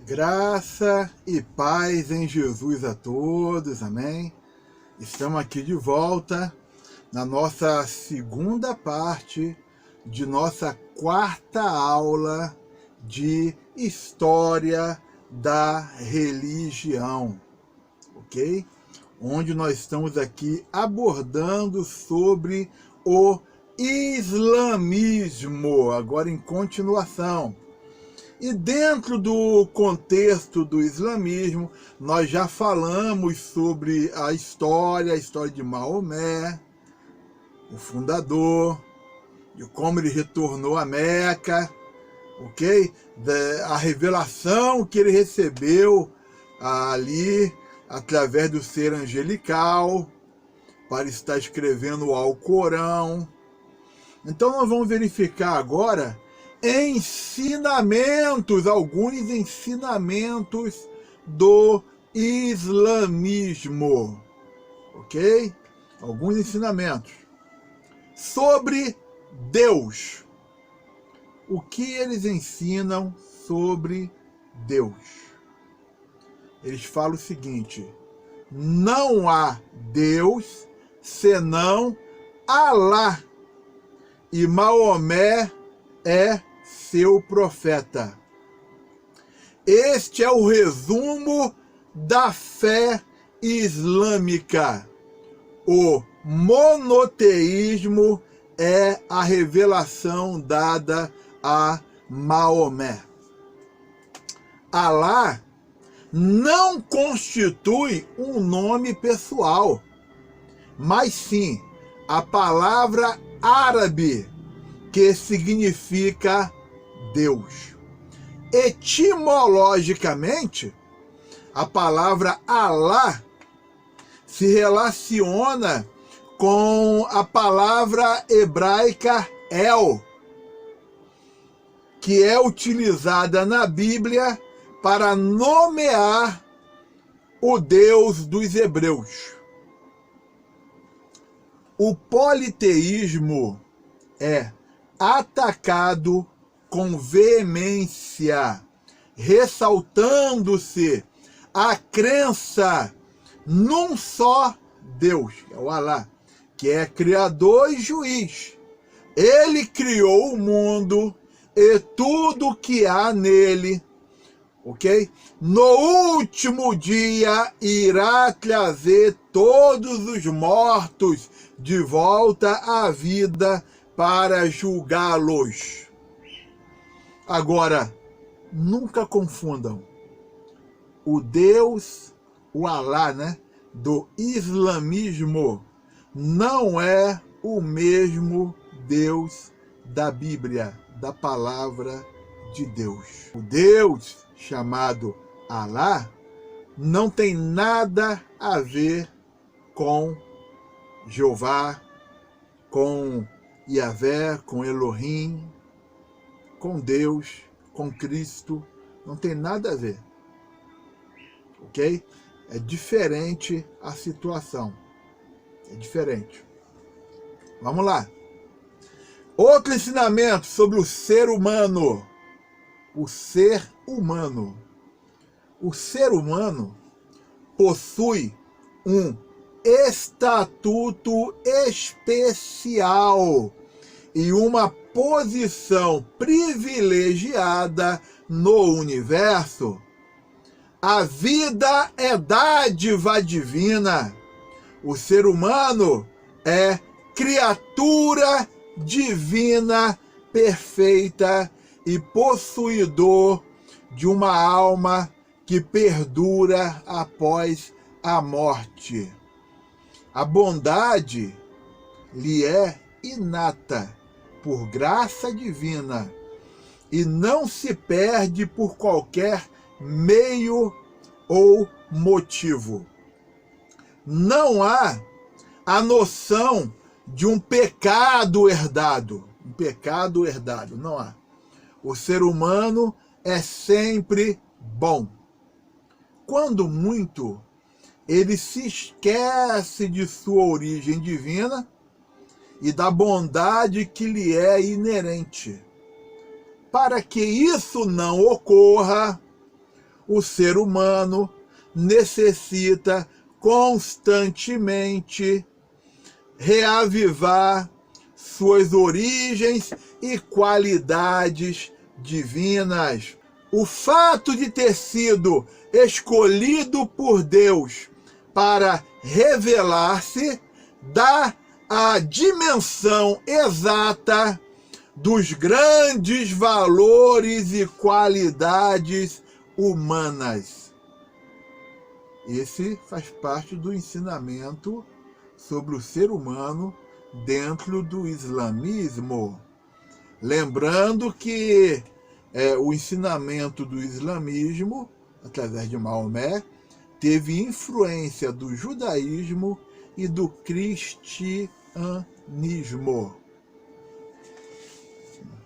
Graça e paz em Jesus a todos, amém? Estamos aqui de volta na nossa segunda parte de nossa quarta aula de História da Religião, ok? Onde nós estamos aqui abordando sobre o islamismo, agora em continuação. E dentro do contexto do islamismo, nós já falamos sobre a história de Maomé, o fundador, de como ele retornou a Meca, ok? A revelação que ele recebeu ali, através do ser angelical, para estar escrevendo o Alcorão. Então nós vamos verificar agora alguns ensinamentos do islamismo, ok? Alguns ensinamentos sobre Deus. O que eles ensinam sobre Deus? Eles falam o seguinte: não há Deus senão Alá, e Maomé é seu profeta. Este é o resumo da fé islâmica. O monoteísmo é a revelação dada a Maomé. Alá não constitui um nome pessoal, mas sim a palavra árabe que significa Deus. Etimologicamente, a palavra Alá se relaciona com a palavra hebraica El, que é utilizada na Bíblia para nomear o Deus dos hebreus. O politeísmo é atacado com veemência, ressaltando-se a crença num só Deus, é o Alá, que é criador e juiz. Ele criou o mundo e tudo que há nele, ok? No último dia irá trazer todos os mortos de volta à vida para julgá-los. Agora, nunca confundam o Deus, o Alá, do islamismo, não é o mesmo Deus da Bíblia, da palavra de Deus. O Deus chamado Alá não tem nada a ver com Jeová, com Yahvé, com Elohim, com Deus, com Cristo, não tem nada a ver, ok? É diferente a situação, é diferente. Vamos lá. Outro ensinamento sobre o ser humano. O ser humano. O ser humano possui um estatuto especial e uma posição privilegiada no universo. A vida é dádiva divina. O ser humano é criatura divina, perfeita e possuidor de uma alma que perdura após a morte. A bondade lhe é inata por graça divina e não se perde por qualquer meio ou motivo. Não há a noção de um pecado herdado. Um pecado herdado, não há. O ser humano é sempre bom. Quando muito, ele se esquece de sua origem divina e da bondade que lhe é inerente. Para que isso não ocorra, o ser humano necessita constantemente reavivar suas origens e qualidades divinas. O fato de ter sido escolhido por Deus para revelar-se dá a dimensão exata dos grandes valores e qualidades humanas. Esse faz parte do ensinamento sobre o ser humano dentro do islamismo. Lembrando que o ensinamento do islamismo, através de Maomé, teve influência do judaísmo e do cristianismo.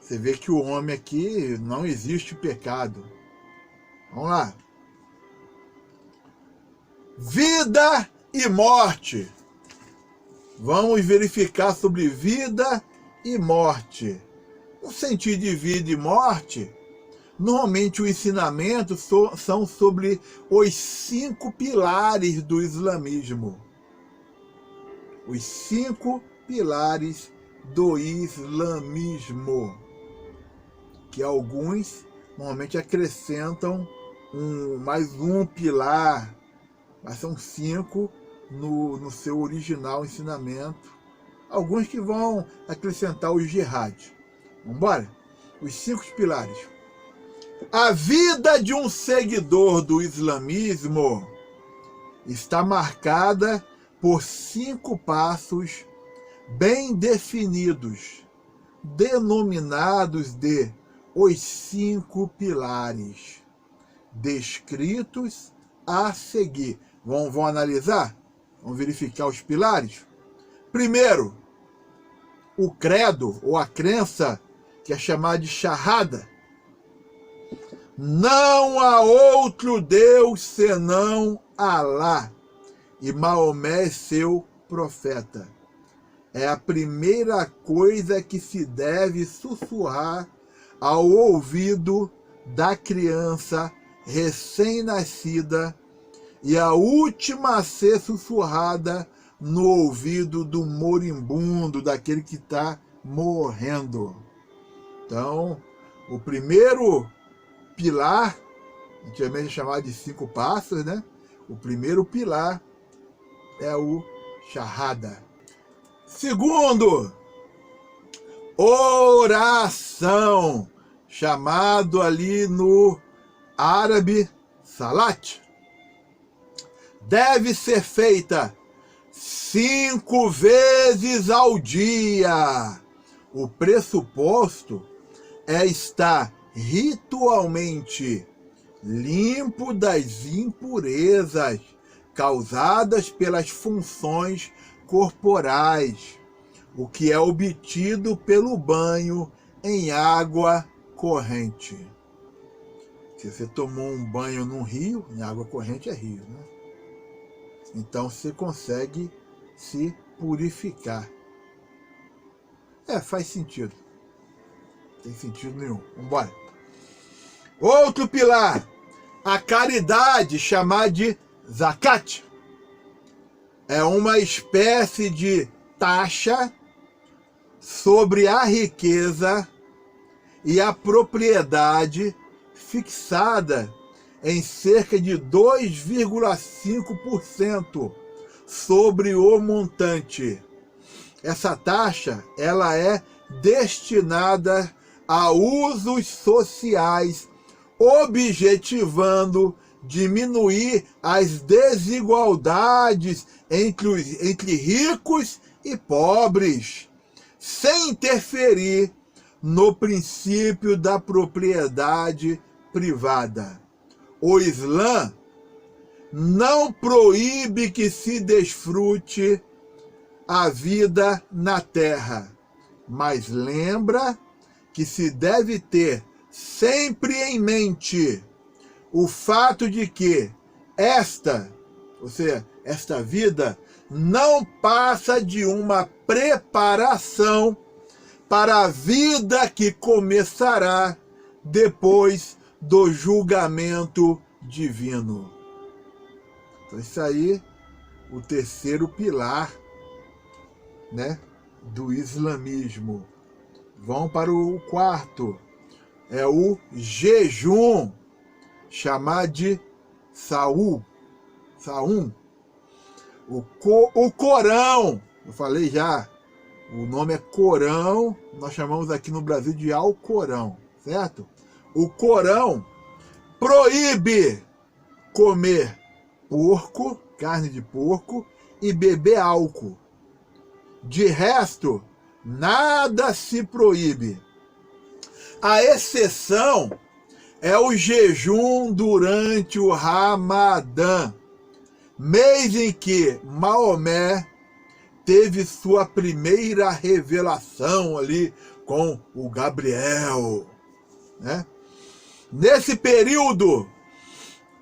Você vê que o homem aqui não existe pecado. Vamos lá. Vida e morte. Vamos verificar sobre vida e morte. No sentido de vida e morte, normalmente o ensinamento são sobre os 5 pilares do islamismo. Os 5 pilares do islamismo. Que alguns normalmente acrescentam mais um pilar, mas são 5 no seu original ensinamento. Alguns que vão acrescentar o jihad. Vamos embora? Os 5 pilares. A vida de um seguidor do islamismo está marcada por 5 passos bem definidos, denominados de os 5 pilares, descritos a seguir. Vamos analisar? Vamos verificar os pilares? Primeiro, o credo, ou a crença, que é chamada de Shahada. Não há outro Deus senão Alá, e Maomé é seu profeta. É a primeira coisa que se deve sussurrar ao ouvido da criança recém-nascida e a última a ser sussurrada no ouvido do moribundo, daquele que está morrendo. Então, o primeiro pilar, antigamente é chamado de 5 passos, né? O primeiro pilar é o Shahada. Segundo, oração, chamado ali no árabe salat. Deve ser feita 5 vezes ao dia. O pressuposto é estar ritualmente limpo das impurezas causadas pelas funções corporais, o que é obtido pelo banho em água corrente. Se você tomou um banho num rio, em água corrente é rio, né? Então você consegue se purificar. Faz sentido. Não tem sentido nenhum. Vambora. Outro pilar, a caridade, chamada de zakat. É uma espécie de taxa sobre a riqueza e a propriedade fixada em cerca de 2,5% sobre o montante. Essa taxa, ela é destinada a usos sociais, objetivando diminuir as desigualdades entre ricos e pobres, sem interferir no princípio da propriedade privada. O Islã não proíbe que se desfrute a vida na terra, mas lembra que se deve ter sempre em mente o fato de que esta vida não passa de uma preparação para a vida que começará depois do julgamento divino. Então isso aí, o terceiro pilar, né, do islamismo. Vamos para o quarto, é o jejum, chamado de Saum. O Corão, eu falei já, o nome é Corão, nós chamamos aqui no Brasil de Alcorão, certo? O Corão proíbe comer porco, carne de porco, e beber álcool. De resto, nada se proíbe. A exceção é o jejum durante o Ramadã, mês em que Maomé teve sua primeira revelação ali com o Gabriel, né? Nesse período,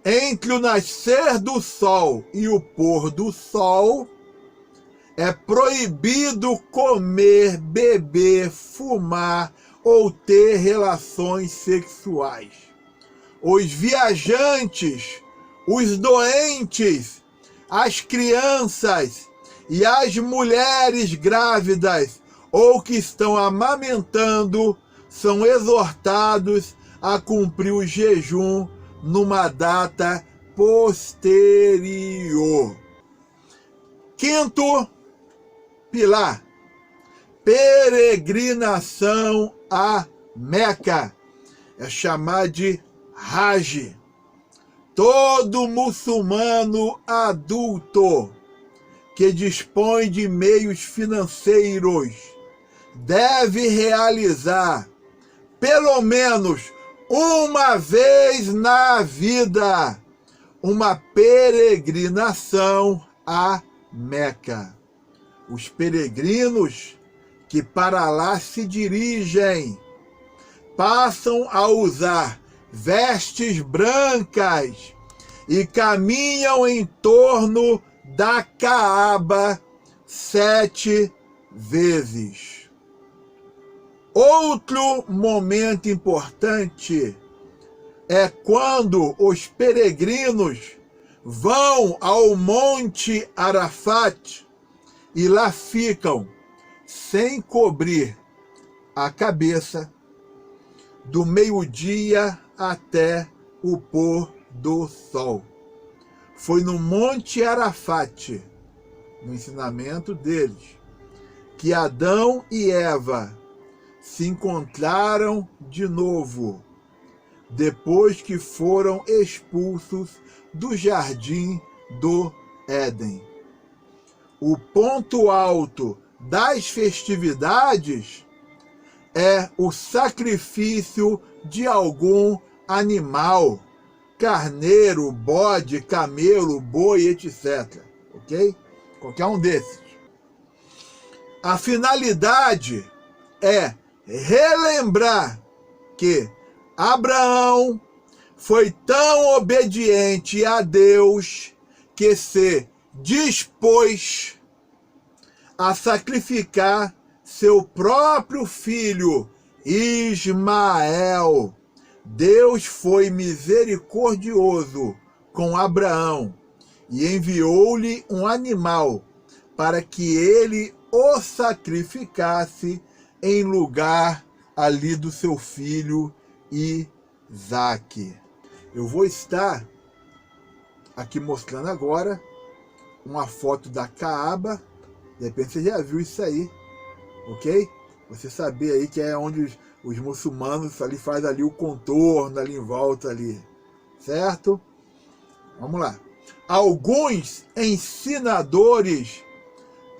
entre o nascer do sol e o pôr do sol, é proibido comer, beber, fumar ou ter relações sexuais. Os viajantes, os doentes, as crianças e as mulheres grávidas ou que estão amamentando são exortados a cumprir o jejum numa data posterior. Quinto pilar, peregrinação a Meca, é chamado de Hajj. Todo muçulmano adulto que dispõe de meios financeiros deve realizar pelo menos uma vez na vida uma peregrinação a Meca. Os peregrinos que para lá se dirigem passam a usar vestes brancas e caminham em torno da Caaba 7 vezes. Outro momento importante é quando os peregrinos vão ao Monte Arafat e lá ficam sem cobrir a cabeça do meio-dia até o pôr do sol. Foi no Monte Arafat, no ensinamento deles, que Adão e Eva se encontraram de novo, depois que foram expulsos do jardim do Éden. O ponto alto das festividades é o sacrifício de algum animal, carneiro, bode, camelo, boi, etc. Ok? Qualquer um desses. A finalidade é relembrar que Abraão foi tão obediente a Deus que se dispôs a sacrificar seu próprio filho, Ismael. Deus foi misericordioso com Abraão e enviou-lhe um animal para que ele o sacrificasse em lugar ali do seu filho Isaque. Eu vou estar aqui mostrando agora uma foto da Caaba. De repente você já viu isso aí, ok? Você saber aí que é onde os muçulmanos ali faz ali o contorno ali em volta ali, certo? Vamos lá. Alguns ensinadores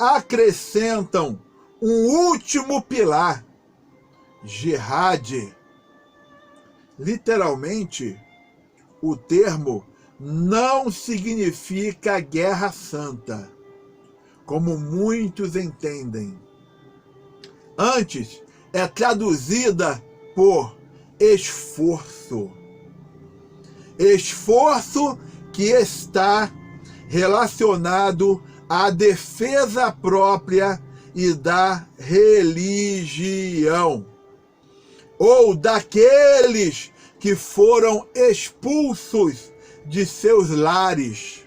acrescentam um último pilar, jihad. Literalmente, o termo não significa guerra santa, como muitos entendem. Antes, é traduzida por esforço. Esforço que está relacionado à defesa própria e da religião, ou daqueles que foram expulsos de seus lares.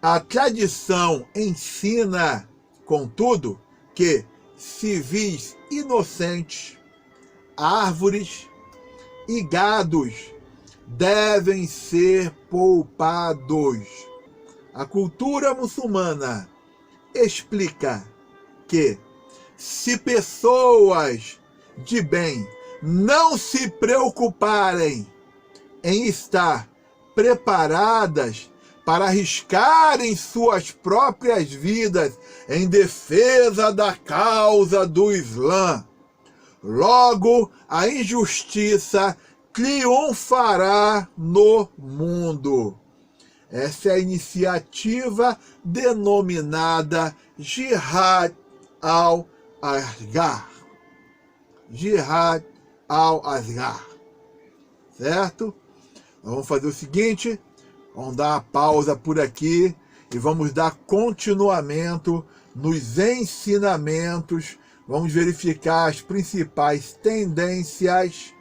A tradição ensina, contudo, que civis inocentes, árvores e gados devem ser poupados. A cultura muçulmana explica que, se pessoas de bem não se preocuparem em estar preparadas para arriscarem suas próprias vidas em defesa da causa do Islã, logo a injustiça triunfará no mundo. Essa é a iniciativa denominada Jihad al-Asghar. Jihad al-Asghar. Certo? Vamos fazer o seguinte, vamos dar uma pausa por aqui e vamos dar continuamento nos ensinamentos, vamos verificar as principais tendências,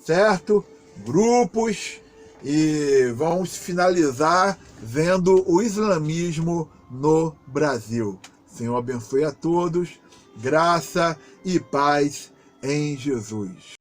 certo? Grupos, e vamos finalizar vendo o islamismo no Brasil. Senhor abençoe a todos, graça e paz em Jesus.